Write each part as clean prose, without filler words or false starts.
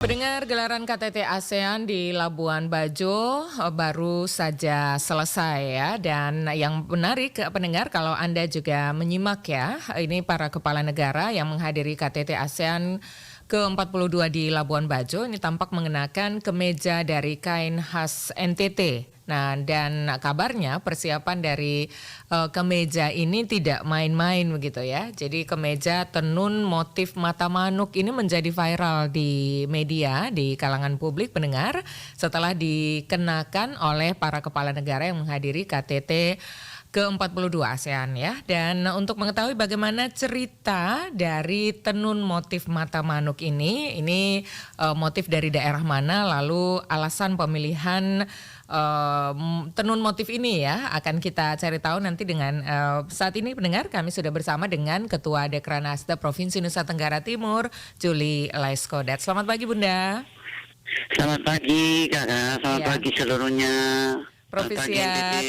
Pendengar, gelaran KTT ASEAN di Labuan Bajo baru saja selesai ya, dan yang menarik pendengar kalau Anda juga menyimak ya, ini para kepala negara yang menghadiri KTT ASEAN ke-42 di Labuan Bajo ini tampak mengenakan kemeja dari kain khas NTT. Nah, dan kabarnya persiapan dari kemeja ini tidak main-main begitu ya. Jadi kemeja tenun motif mata manuk ini menjadi viral di media, di kalangan publik pendengar setelah dikenakan oleh para kepala negara yang menghadiri KTT ke-42 ASEAN ya. Dan untuk mengetahui bagaimana cerita dari tenun motif mata manuk ini motif dari daerah mana, lalu alasan pemilihan tenun motif ini ya, akan kita cari tahu nanti dengan saat ini pendengar kami sudah bersama dengan Ketua Dekranasda Provinsi Nusa Tenggara Timur, Julie Laiskodat. Selamat pagi Bunda. Selamat pagi Kakak, selamat pagi seluruhnya. Provisiat.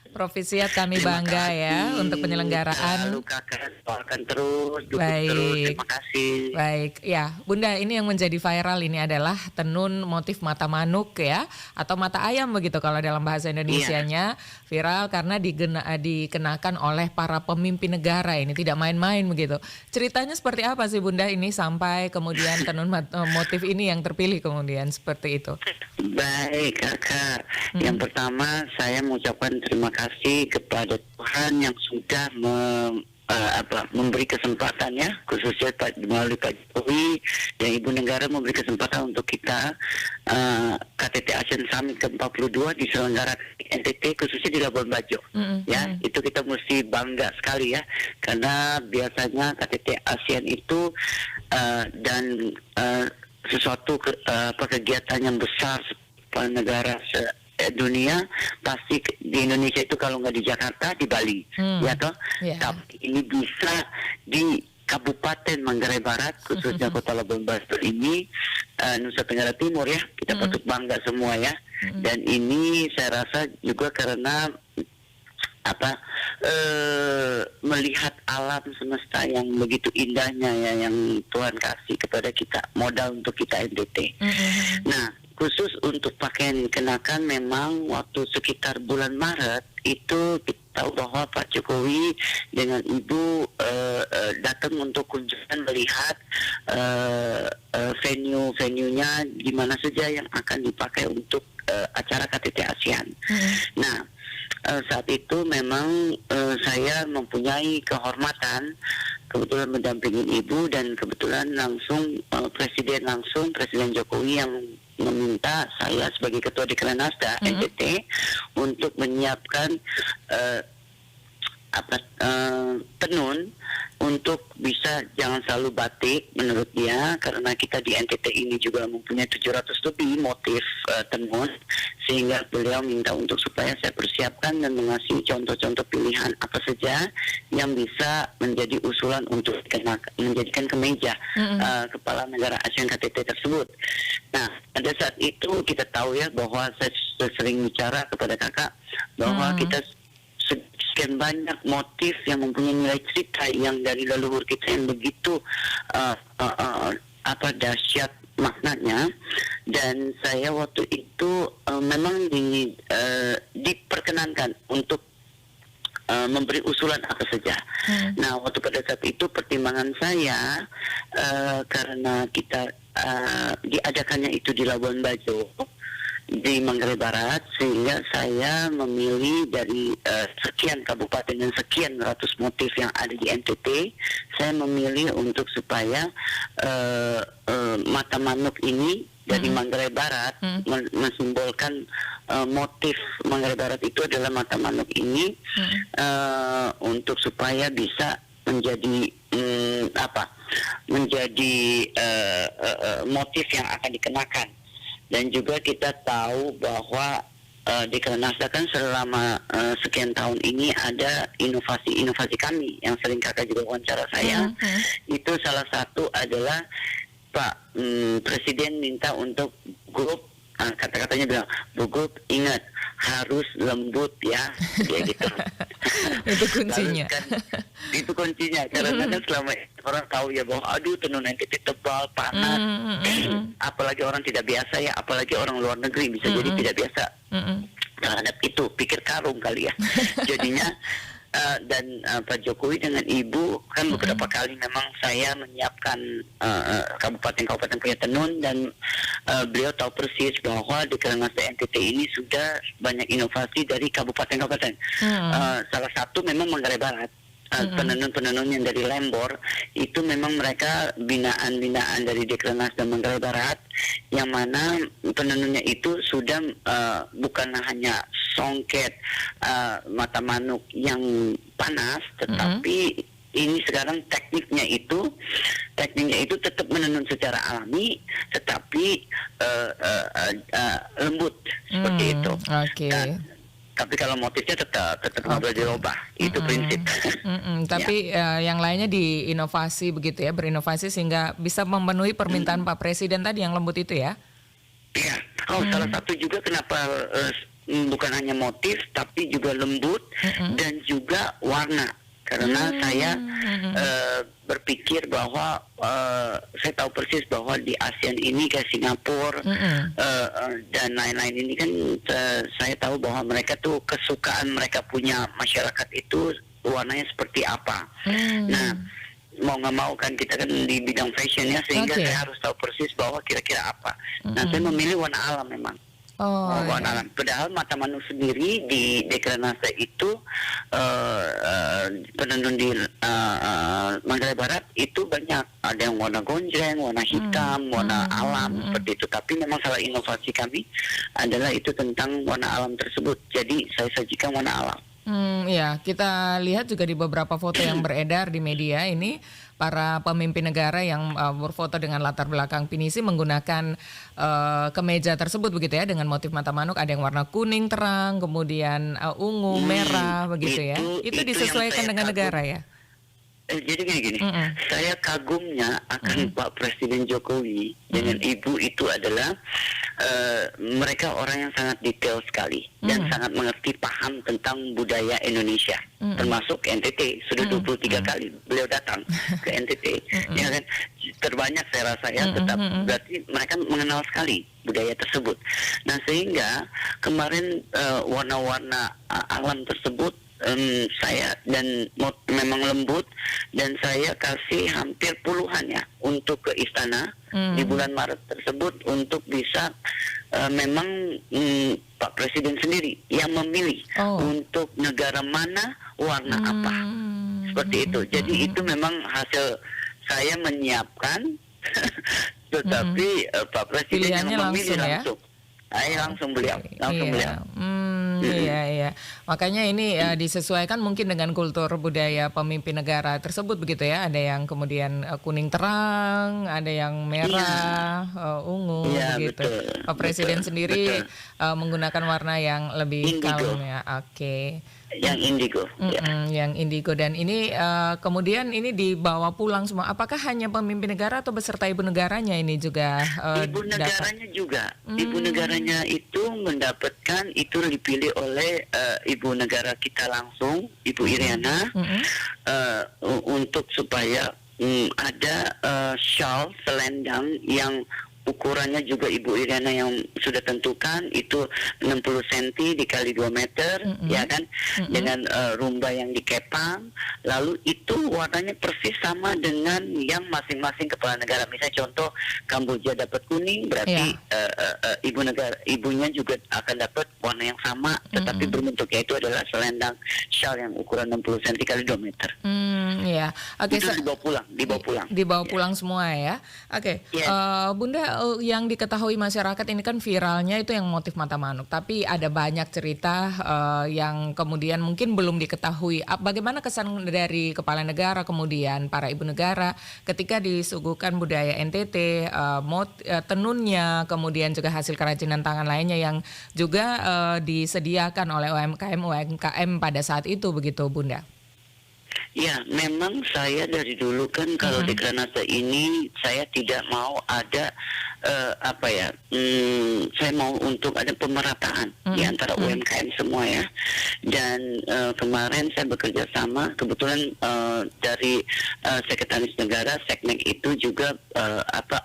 Provisiat kami bangga ya untuk penyelenggaraan. Lalu Kakak doakan terus, dukung Baik. terus, terima kasih. Baik, ya Bunda, ini yang menjadi viral ini adalah tenun motif mata manuk ya, atau mata ayam begitu kalau dalam bahasa Indonesianya. Viral karena dikenakan oleh para pemimpin negara, ini tidak main-main begitu. Ceritanya seperti apa sih Bunda ini sampai kemudian tenun motif ini yang terpilih kemudian seperti itu? Baik Kakak, yang pertama saya mengucapkan terima kasih kepada Tuhan yang sudah memberi kesempatan ya, khususnya melalui Pak Jokowi yang Ibu Negara memberi kesempatan untuk kita KTT ASEAN Summit ke-42 diselenggarakan di NTT, khususnya di Labuan Bajo. Ya, itu kita mesti bangga sekali ya, karena biasanya KTT ASEAN itu dan sesuatu kegiatan yang besar negara dunia pasti di Indonesia itu, kalau nggak di Jakarta di Bali, ya toh. Tapi ini bisa di Kabupaten Manggarai Barat, khususnya Kota Labuan Bajo ini, Nusa Tenggara Timur ya, kita patut bangga semua ya. Dan ini saya rasa juga karena melihat alam semesta yang begitu indahnya ya, yang Tuhan kasih kepada kita, modal untuk kita NTT. Nah, khusus untuk pakaian kenakan memang waktu sekitar bulan Maret itu kita tahu bahwa Pak Jokowi dengan Ibu datang untuk kunjungan melihat venue-nya di mana saja yang akan dipakai untuk acara KTT ASEAN. Nah, saat itu memang saya mempunyai kehormatan kebetulan mendampingi Ibu, dan kebetulan langsung Presiden Jokowi yang meminta saya sebagai Ketua Dekranasda NTT untuk menyiapkan tenun untuk bisa jangan selalu batik menurut dia, karena kita di NTT ini juga mempunyai 700 lebih motif tenun, sehingga beliau minta untuk supaya saya persiapkan dan mengasih contoh-contoh pilihan apa saja yang bisa menjadi usulan untuk menjadikan kemeja kepala negara ASEAN KTT tersebut. Nah, pada saat itu kita tahu ya bahwa saya sering bicara kepada Kakak bahwa kita sekian banyak motif yang mempunyai nilai cerita yang dari leluhur kita yang begitu dahsyat maknanya. Dan saya waktu itu memang diperkenankan untuk memberi usulan apa saja. Nah, waktu pada saat itu pertimbangan saya karena kita diadakannya itu di Labuan Bajo di Manggarai Barat, sehingga saya memilih dari sekian kabupaten dan sekian ratus motif yang ada di NTT, saya memilih untuk supaya mata manuk ini dari Manggarai Barat mensimbolkan motif Manggarai Barat itu adalah mata manuk ini, untuk supaya bisa menjadi motif yang akan dikenakan. Dan juga kita tahu bahwa Dekranasda kan selama sekian tahun ini ada inovasi kami yang sering Kakak juga wawancara saya. Itu salah satu adalah Pak Presiden minta untuk grup, kata-katanya bilang, Bu Gup ingat harus lembut ya, dia gitu. Itu Lalu kuncinya. kan itu kuncinya karena kan selama ini orang tahu ya bahwa aduh tenun NTT tebal, panas. Mm, mm, mm, Apalagi orang tidak biasa ya, apalagi orang luar negeri bisa jadi tidak biasa mm, mm. terhadap itu, pikir karung kali ya. Jadinya dan Pak Jokowi dengan Ibu kan beberapa kali memang saya menyiapkan kabupaten-kabupaten punya tenun, dan beliau tahu persis bahwa di Karangasem NTT ini sudah banyak inovasi dari kabupaten-kabupaten. Salah satu memang Manggarai Barat. Penenun-penenun yang dari Lembor itu memang mereka binaan-binaan dari Dekrenas dan Manggarai Barat, yang mana penenunnya itu sudah bukan hanya songket mata manuk yang panas, tetapi ini sekarang tekniknya itu tetap menenun secara alami, tetapi lembut seperti itu. Oke. Tapi kalau motifnya tetap nggak boleh dirubah, itu prinsip. Tapi yang lainnya diinovasi begitu ya, berinovasi sehingga bisa memenuhi permintaan Pak Presiden tadi yang lembut itu ya. Iya. Salah satu juga kenapa bukan hanya motif tapi juga lembut dan juga warna. Karena saya berpikir bahwa saya tahu persis bahwa di ASEAN ini kayak Singapura dan lain-lain ini kan saya tahu bahwa mereka tuh kesukaan mereka punya masyarakat itu warnanya seperti apa. Nah, mau nggak mau kan kita kan di bidang fashion ya, sehingga saya harus tahu persis bahwa kira-kira apa. Nah, saya memilih warna alam memang. Warna alam. Padahal mata manuk sendiri di Dekranase itu penenun di Manggarai Barat itu banyak. Ada yang warna gonjreng, warna hitam, warna alam seperti itu. Tapi memang salah inovasi kami adalah itu tentang warna alam tersebut. Jadi saya sajikan warna alam. Ya, kita lihat juga di beberapa foto yang beredar di media ini para pemimpin negara yang berfoto dengan latar belakang pinisi menggunakan kemeja tersebut begitu ya, dengan motif mata manuk, ada yang warna kuning terang, kemudian ungu, merah begitu ya. Itu disesuaikan dengan negara ya. Jadi gini, saya kagumnya akan Pak Presiden Jokowi dengan Ibu itu adalah mereka orang yang sangat detail sekali dan sangat mengerti, paham tentang budaya Indonesia, termasuk NTT. Sudah 23 kali beliau datang ke NTT, ya kan, terbanyak saya rasa ya, tetap berarti mereka mengenal sekali budaya tersebut. Nah, sehingga kemarin warna-warna alam tersebut saya dan memang lembut, dan saya kasih hampir puluhan ya untuk ke istana di bulan Maret tersebut untuk bisa memang Pak Presiden sendiri yang memilih untuk negara mana warna apa, seperti itu. Jadi itu memang hasil saya menyiapkan tetapi Pak Presiden yang memilih langsung. Langsung beliau. Iya. Makanya ini disesuaikan mungkin dengan kultur budaya pemimpin negara tersebut begitu ya. Ada yang kemudian kuning terang, ada yang merah, ungu begitu. Betul, Pak Presiden sendiri menggunakan warna yang lebih kalem ya. Oke. Yang indigo. Yang indigo, dan ini kemudian ini dibawa pulang semua. Apakah hanya pemimpin negara atau beserta ibu negaranya ini juga ibu negaranya juga. Ibu negaranya itu mendapatkan, itu dipilih oleh ibu negara kita langsung, Ibu Iriana, untuk supaya ada shawl selendang yang ukurannya juga Ibu Iriana yang sudah tentukan, itu 60 cm dikali 2 meter, ya kan, dengan rumba yang dikepang, lalu itu warnanya persis sama dengan yang masing-masing kepala negara. Misalnya contoh Kamboja dapat kuning, berarti ibunya juga akan dapat warna yang sama, tetapi berbentuknya itu adalah selendang shawl yang ukuran 60 cm kali 2 meter. Itu dibawa pulang semua ya. Bunda, yang diketahui masyarakat ini kan viralnya itu yang motif mata manuk, tapi ada banyak cerita yang kemudian mungkin belum diketahui. Bagaimana kesan dari kepala negara kemudian para ibu negara ketika disuguhkan budaya NTT, tenunnya, kemudian juga hasil kerajinan tangan lainnya yang juga disediakan oleh UMKM pada saat itu begitu, Bunda? Ya, memang saya dari dulu kan kalau di Granada ini saya tidak mau ada saya mau untuk ada pemerataan di antara UMKM semua ya. Dan kemarin saya bekerja sama kebetulan dari Sekretaris Negara Seknek itu juga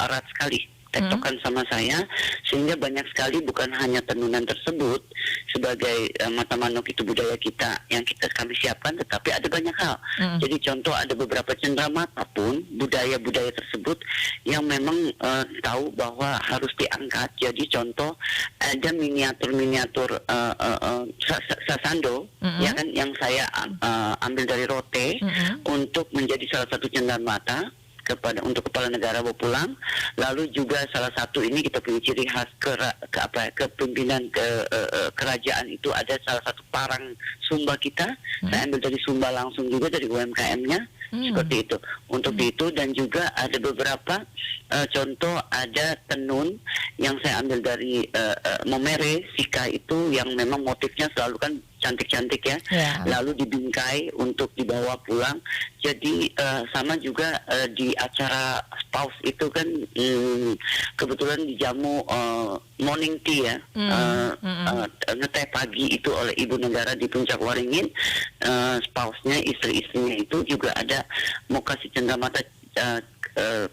erat sekali tektokan sama saya, sehingga banyak sekali bukan hanya tenunan tersebut sebagai mata manuk itu budaya kita yang kami siapkan, tetapi ada banyak hal. Jadi contoh ada beberapa cenderamata pun budaya-budaya tersebut yang memang tahu bahwa harus diangkat. Jadi contoh ada miniatur-miniatur sasando ya kan yang saya ambil dari Rote untuk menjadi salah satu cenderamata untuk kepala negara bawa pulang. Lalu juga salah satu ini kita punya ciri khas kepemimpinan kerajaan itu ada salah satu parang Sumba kita. Saya ambil dari Sumba langsung juga dari UMKM-nya seperti itu. Untuk itu dan juga ada beberapa contoh ada tenun yang saya ambil dari Momere Sika itu yang memang motifnya selalu kan cantik-cantik ya, lalu dibingkai untuk dibawa pulang. Jadi sama juga di acara Paus itu kan kebetulan dijamu morning tea ya, ngeteh pagi itu oleh Ibu Negara di Puncak Waringin. Pausnya istri-istrinya itu juga ada mau kasih cenderamata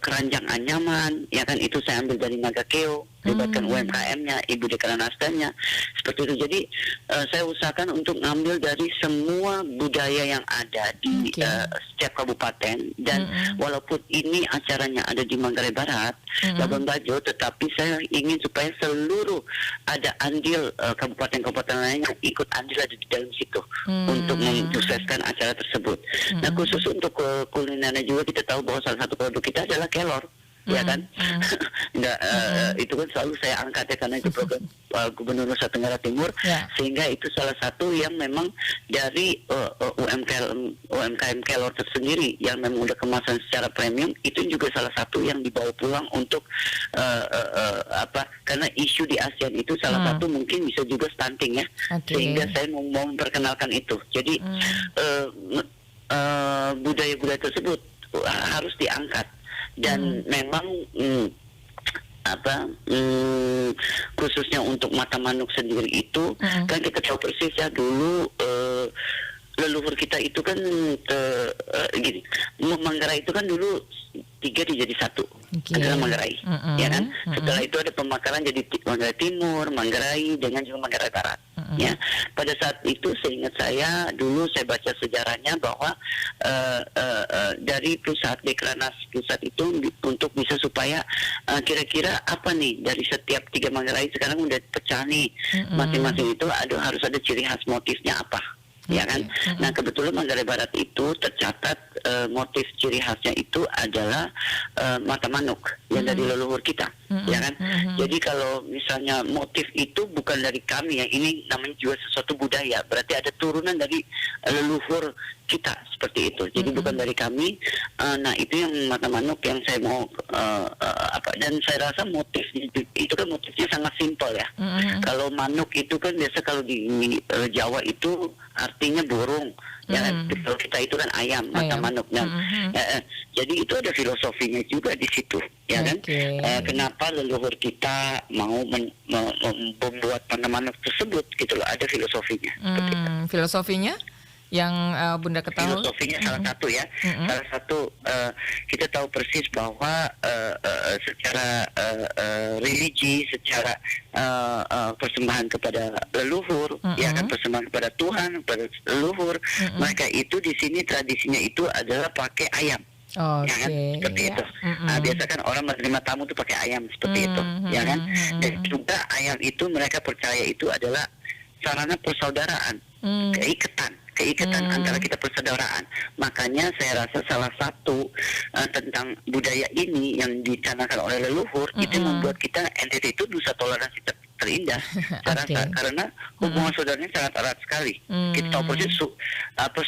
keranjang anyaman, ya kan itu saya ambil dari Nagakeo, libatkan UMKM-nya, Ibu Dekranastanya, seperti itu. Jadi saya usahakan untuk ngambil dari semua budaya yang ada di setiap kabupaten dan walaupun ini acaranya ada di Manggarai Barat, Labuan Bajo, tetapi saya ingin supaya seluruh ada andil kabupaten-kabupaten lain yang ikut andil ada di dalam situ untuk mensukseskan acara tersebut. Nah khusus untuk kulinernya juga kita tahu bahwa salah satu produk kita adalah kelor. Ya kan, itu kan selalu saya angkat ya karena itu program Gubernur Nusa Tenggara Timur, sehingga itu salah satu yang memang dari UMKM kelor tersendiri yang memang udah kemasan secara premium, itu juga salah satu yang dibawa pulang untuk karena isu di ASEAN itu salah satu mungkin bisa juga stunting ya, sehingga saya mau memperkenalkan itu. Jadi budaya-budaya tersebut harus diangkat. Dan memang khususnya untuk mata manuk sendiri itu kan kita tahu persis ya dulu leluhur kita itu kan gini, Manggarai itu kan dulu 3 dijadi 1 adalah Manggarai, ya kan. Setelah itu ada pemakaran jadi Manggarai Timur, Manggarai dengan juga Manggarai Barat. Ya, pada saat itu seingat saya dulu saya baca sejarahnya bahwa dari pusat Dekranasda pusat itu untuk bisa supaya kira-kira apa nih dari setiap 3 Manggarai sekarang udah pecah nih, masing-masing itu harus ada ciri khas motifnya apa. Ya kan, nah kebetulan Manggarai Barat itu tercatat motif ciri khasnya itu adalah mata manuk yang dari leluhur kita, ya kan. Jadi kalau misalnya motif itu bukan dari kami ya, ini namanya juga sesuatu budaya, berarti ada turunan dari leluhur kita seperti itu. Jadi bukan dari kami. Nah itu yang mata manuk yang saya mau dan saya rasa motifnya itu kan motifnya sangat simpel ya. Kalau manuk itu kan biasa kalau di Jawa itu artinya burung, ya kan. Kalau kita itu kan ayam, mata manuk. Jadi itu ada filosofinya juga di situ, ya kan. Kenapa leluhur kita mau membuat mata manuk tersebut gitu loh, ada filosofinya. Filosofinya yang Bunda ketahui? Filosofinya salah satu ya, salah satu kita tahu persis bahwa secara religi, secara persembahan kepada leluhur, ya kan, persembahan kepada Tuhan, kepada leluhur, mereka itu di sini tradisinya itu adalah pakai ayam. Ya kan, seperti itu. Biasa kan orang menerima tamu itu pakai ayam seperti itu, ya kan. Dan juga ayam itu mereka percaya itu adalah sarana persaudaraan, keikatan antara kita persaudaraan. Makanya saya rasa salah satu tentang budaya ini yang dicanangkan oleh leluhur itu membuat kita NTT itu nusa toleransi terindah. Saya rasa karena hubungan saudaranya sangat erat sekali. Kita tahu persis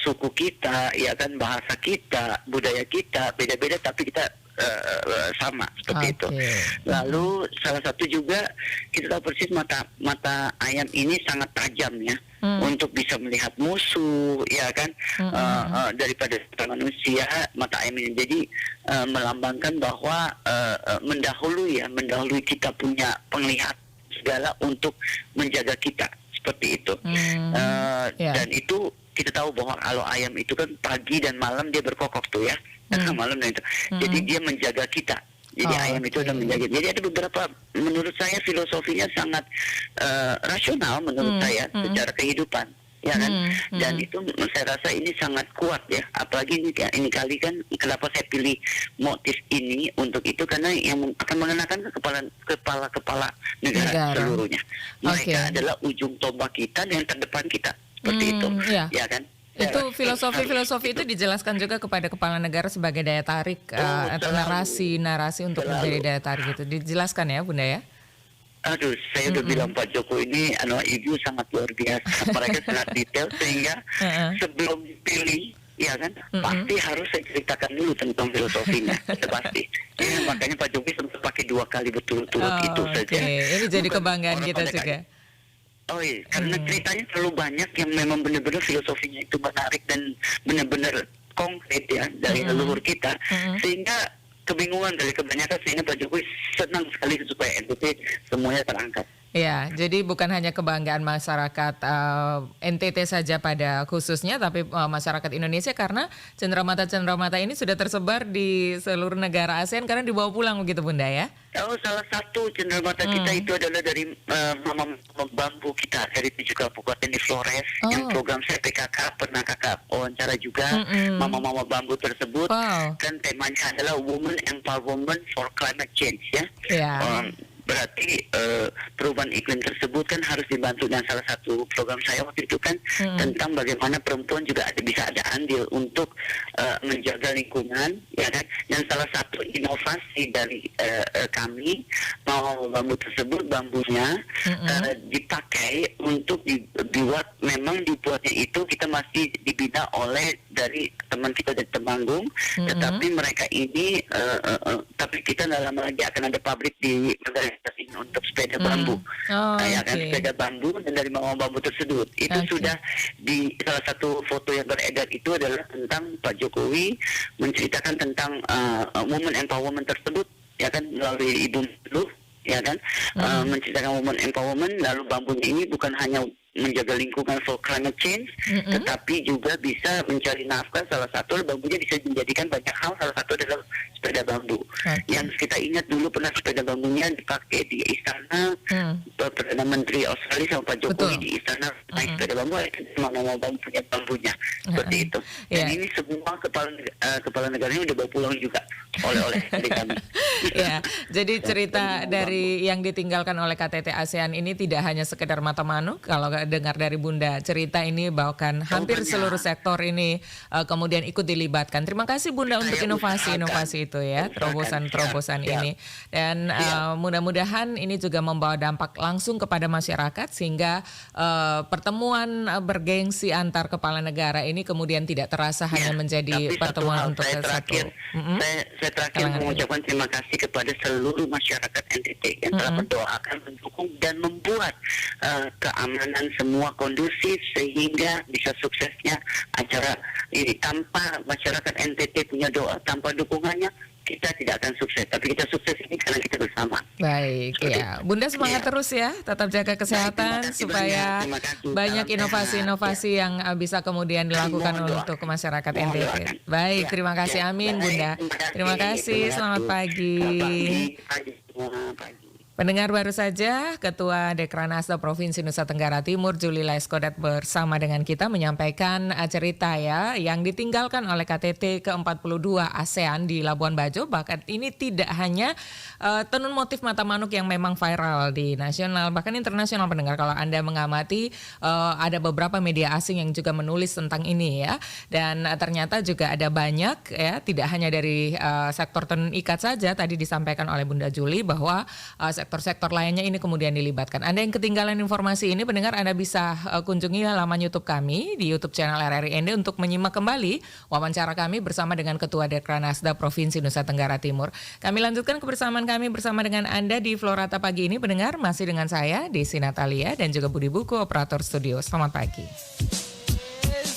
suku kita, ya kan, bahasa kita, budaya kita beda-beda, tapi kita sama seperti itu. Oke. Lalu salah satu juga kita tahu persis mata ayam ini sangat tajam ya. Untuk bisa melihat musuh, ya kan, daripada manusia mata ayam ini. Jadi melambangkan bahwa mendahului kita punya penglihatan segala untuk menjaga kita seperti itu. Dan itu kita tahu bahwa kalau ayam itu kan pagi dan malam dia berkokok tuh ya, malam dan itu. Jadi dia menjaga kita. Jadi ayam itu udah menjaga. Jadi ada beberapa, menurut saya filosofinya sangat rasional menurut saya secara kehidupan, ya kan. Dan itu saya rasa ini sangat kuat ya. Apalagi ini kali kan, kenapa saya pilih motif ini untuk itu, karena yang akan mengenakan ke kepala negara seluruhnya. Mereka adalah ujung tombak kita dan terdepan kita seperti itu, ya kan. Itu filosofi itu dijelaskan juga kepada kepala negara sebagai daya tarik atau narasi untuk menjadi daya tarik itu dijelaskan ya Bunda ya. Aduh, saya udah bilang Pak Joko ini ibu sangat luar biasa. Mereka sangat detail sehingga sebelum dipilih, ya kan, pasti harus saya ceritakan dulu tentang filosofinya, pasti. Makanya Pak Jokowi sempat pakai 2 kali berturut-turut itu saja. Ini jadi kebanggaan kita juga. Oh iya, karena ceritanya terlalu banyak yang memang benar-benar filosofinya itu menarik dan benar-benar konkret ya dari leluhur kita, sehingga kebingungan dari kebanyakan, sehingga Pak Jokowi senang sekali supaya NTT semuanya terangkat. Ya, jadi bukan hanya kebanggaan masyarakat NTT saja pada khususnya, tapi masyarakat Indonesia, karena cenderamata ini sudah tersebar di seluruh negara ASEAN karena dibawa pulang begitu Bunda ya? Oh, salah satu cenderamata kita itu adalah dari Mama Bambu kita dari 7 kabupaten di Flores, yang program saya PKK, pernah kakak wawancara juga Mama Bambu tersebut, kan temanya adalah Women Empowerment for Climate Change ya. Berarti perubahan iklim tersebut kan harus dibantu, dan salah satu program saya waktu itu kan tentang bagaimana perempuan juga bisa ada andil untuk menjaga lingkungan, ya kan. Dan salah satu inovasi dari kami, bambu tersebut, bambunya dipakai untuk dibuatnya itu kita masih dibina oleh dari teman kita dari Temanggung, tetapi mereka ini tapi kita dalam lagi akan ada pabrik di ini untuk sepeda bambu, sepeda bambu, dan dari Mama Bambu tersebut itu sudah di salah satu foto yang beredar itu adalah tentang Pak Jokowi menceritakan tentang women empowerment tersebut, ya kan, melalui Ibu Menlu, ya kan, menceritakan women empowerment. Lalu bambunya ini bukan hanya menjaga lingkungan for climate change, tetapi juga bisa mencari nafkah. Salah satu bambunya bisa menjadikan banyak hal, salah satu adalah sepeda bambu. Yang kita ingat dulu pernah sepeda bambunya dipakai di istana, Perdana Menteri Australia sama Pak Jokowi di istana naik sepeda bambu, mau bambu punya bambunya, seperti itu. Dan ini semua kepala negaranya udah bawa pulang juga oleh dari kami. Jadi cerita dari yang ditinggalkan oleh KTT ASEAN ini tidak hanya sekedar mata manu. Kalau dengar dari Bunda cerita ini, bahkan hampir seluruh sektor ini kemudian ikut dilibatkan. Terima kasih Bunda untuk inovasi itu ya, terobosan ini. Dan mudah-mudahan ini juga membawa dampak langsung kepada masyarakat, sehingga pertemuan bergengsi antar kepala negara ini kemudian tidak terasa hanya menjadi pertemuan untuk satu. Saya terakhir mengucapkan terima kasih kepada seluruh masyarakat NTT yang telah mendoakan, mendukung, dan membuat keamanan semua kondusif sehingga bisa suksesnya acara ini. Tanpa masyarakat NTT punya doa, tanpa dukungannya, kita tidak akan sukses. Tapi kita sukses ini karena kita bersama. Baik, Bunda semangat terus ya, tetap jaga kesehatan supaya banyak inovasi-inovasi yang bisa kemudian dilakukan untuk masyarakat NTT. Baik, terima kasih, amin Bunda. Terima kasih, selamat pagi. Pendengar, baru saja Ketua Dekranasda Provinsi Nusa Tenggara Timur Julila Eskodat bersama dengan kita menyampaikan cerita ya yang ditinggalkan oleh KTT ke-42 ASEAN di Labuan Bajo. Bahkan ini tidak hanya tenun motif mata manuk yang memang viral di nasional, bahkan internasional. Pendengar, kalau Anda mengamati ada beberapa media asing yang juga menulis tentang ini ya. Dan ternyata juga ada banyak ya, tidak hanya dari sektor tenun ikat saja. Tadi disampaikan oleh Bunda Juli bahwa sektor-sektor lainnya ini kemudian dilibatkan. Anda yang ketinggalan informasi ini, pendengar, Anda bisa kunjungi halaman YouTube kami di YouTube channel RRI ND untuk menyimak kembali wawancara kami bersama dengan Ketua Dekranasda Provinsi Nusa Tenggara Timur. Kami lanjutkan kebersamaan kami bersama dengan Anda di Florata pagi ini, pendengar, masih dengan saya Desi Natalia dan juga Budi Buku, operator studio. Selamat pagi.